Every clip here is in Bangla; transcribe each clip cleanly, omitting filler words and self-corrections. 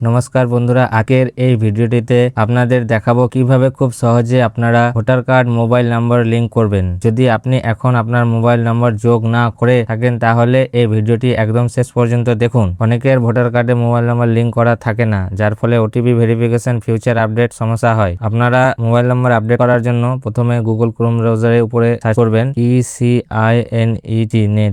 নমস্কার বন্ধুরা, আগের এই ভিডিওটিতে আপনাদের দেখাবো কিভাবে খুব সহজে আপনারা voter card mobile number link করবেন। যদি আপনি এখন আপনার মোবাইল নাম্বার যোগ না করে থাকেন তাহলে এই ভিডিওটি একদম শেষ পর্যন্ত দেখুন। অনেকের ভোটার কার্ডে মোবাইল নাম্বার লিংক করা থাকে না, যার ফলে ওটিপি ভেরিফিকেশন ফিউচার আপডেট সমস্যা হয়। আপনারা মোবাইল নাম্বার আপডেট করার জন্য প্রথমে গুগল ক্রোম ব্রাউজারের উপরে সার্চ করবেন ECINET নেট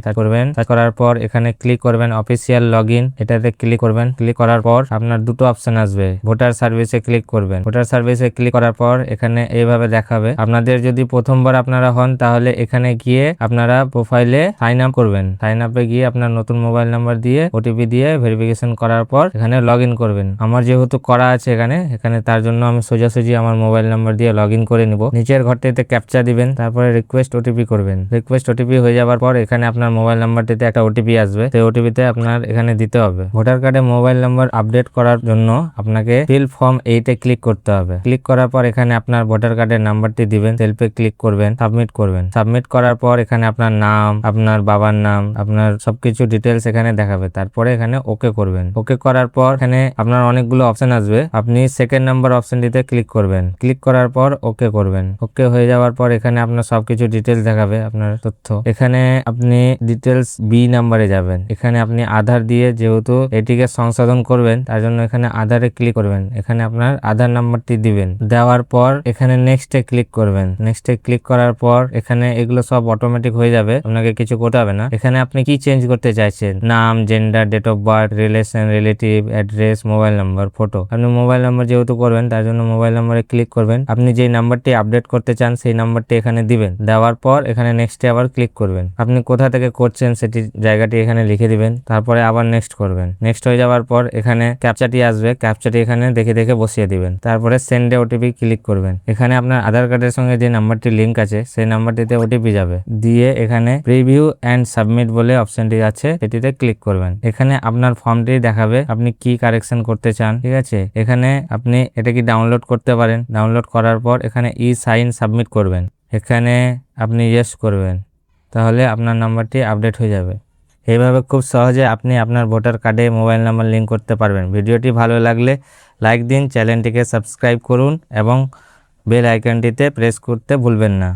সার্চ করবেন। সার্চ করার পর এখানে ক্লিক করবেন অফিসিয়াল লগইন, এটাতে ক্লিক করবেন। ক্লিক করার পর আপনার দুটো অপশন আসবে, ভোটার সার্ভিসে ক্লিক করবেন। ভোটার সার্ভিসে ক্লিক করার পর এখানে এইভাবে দেখাবে। আপনাদের যদি প্রথমবার আপনারা হন তাহলে এখানে গিয়ে আপনারা প্রোফাইলে সাইন আপ করবেন। সাইন আপে গিয়ে আপনার নতুন মোবাইল নাম্বার দিয়ে ওটিপি দিয়ে ভেরিফিকেশন করার পর এখানে লগইন করবেন। আমার যেহেতু করা আছে এখানে তার জন্য আমি সোজাসুজি আমার মোবাইল নাম্বার দিয়ে লগইন করে নিব। নিচের ঘরটিতে ক্যাপচা দিবেন, তারপরে রিকোয়েস্ট ওটিপি করবেন। রিকোয়েস্ট ওটিপি হয়ে যাওয়ার পর এখানে আপনার মোবাইল নাম্বারটিতে একটা ওটিপি আসবে, সেই ওটিপিতে আপনার এখানে দিতে হবে। ভোটার কার্ডে মোবাইল নাম্বার আপডেট করার জন্য আপনাকে ফিল ফর্ম 8 এ ক্লিক করতে হবে। ক্লিক করার পর এখানে আপনার ভোটার কার্ডের নাম্বারটি দিবেন, সেলফে ক্লিক করবেন, সাবমিট করবেন। সাবমিট করার পর এখানে আপনার নাম, আপনার বাবার নাম, আপনার সবকিছু ডিটেলস এখানে দেখাবে। তারপরে এখানে ওকে করবেন। ওকে করার পর এখানে আপনার অনেকগুলো অপশন আসবে, আপনি সেকেন্ড নাম্বার অপশনটিতে ক্লিক করবেন। ক্লিক করার পর ওকে করবেন। ওকে হয়ে যাওয়ার পর এখানে আপনার সবকিছু ডিটেলস দেখাবে, আপনার তথ্য। এখানে আপনি ডিটেলস বি নাম্বারে যাবেন। এখানে আপনি আধার দিয়ে যেহেতু এটিকে সংশোধন করবেন তার জন্য এখানে আধারে ক্লিক করবেন। এখানে আপনার আধার নাম্বারটি দিবেন। দেওয়ার পর এখানে নেক্সটে ক্লিক করবেন। নেক্সটে ক্লিক করার পর এখানে এগুলো সব অটোমেটিক হয়ে যাবে, আপনাকে কিছু করতে হবে না। এখানে আপনি কি চেঞ্জ করতে চাইছেন, নাম, gender, date of birth, relation, relative, address, mobile number, photo. আপনি মোবাইল নাম্বার যেহেতু করবেন তার জন্য মোবাইল নাম্বারে ক্লিক করবেন। আপনি যে নাম্বারটি আপডেট করতে চান সেই নাম্বারটি এখানে দিবেন। দেওয়ার পর এখানে নেক্সটে আবার ক্লিক করবেন। আপনি কোথা থেকে করছেন সেটি জায়গাটি এখানে লিখে দিবেন। তারপরে আবার নেক্সট করবেন। নেক্সট হয়ে যাওয়ার পর এখানে ক্যাপচাটি আসবে, ক্যাপচাটি এখানে দেখে দেখে বসিয়ে দিবেন। তারপরে সেন্ডে ওটিপি ক্লিক করবেন। এখানে আপনার আধার কার্ডের সঙ্গে যে নাম্বারটি লিংক আছে সেই নাম্বারটিতে ওটিপি যাবে। দিয়ে এখানে প্রিভিউ এন্ড সাবমিট বলে অপশনটি আছে, সেটিতে ক্লিক করবেন। এখানে আপনার ফর্মটি দেখাবে আপনি কি কারেকশন করতে চান, ঠিক আছে। এখানে আপনি এটা কি ডাউনলোড করতে পারেন। ডাউনলোড করার পর এখানে সাইন সাবমিট করবেন। এখানে আপনি ইয়েস করবেন, তাহলে আপনার নাম্বারটি আপডেট হয়ে যাবে। এইভাবে খুব সহজে আপনি আপনার ভোটার কার্ডে মোবাইল নাম্বার লিংক করতে পারবেন। ভিডিওটি ভালো লাগলে লাইক দিন, চ্যানেলটিকে সাবস্ক্রাইব করুন এবং বেল আইকনটিতে প্রেস করতে ভুলবেন না।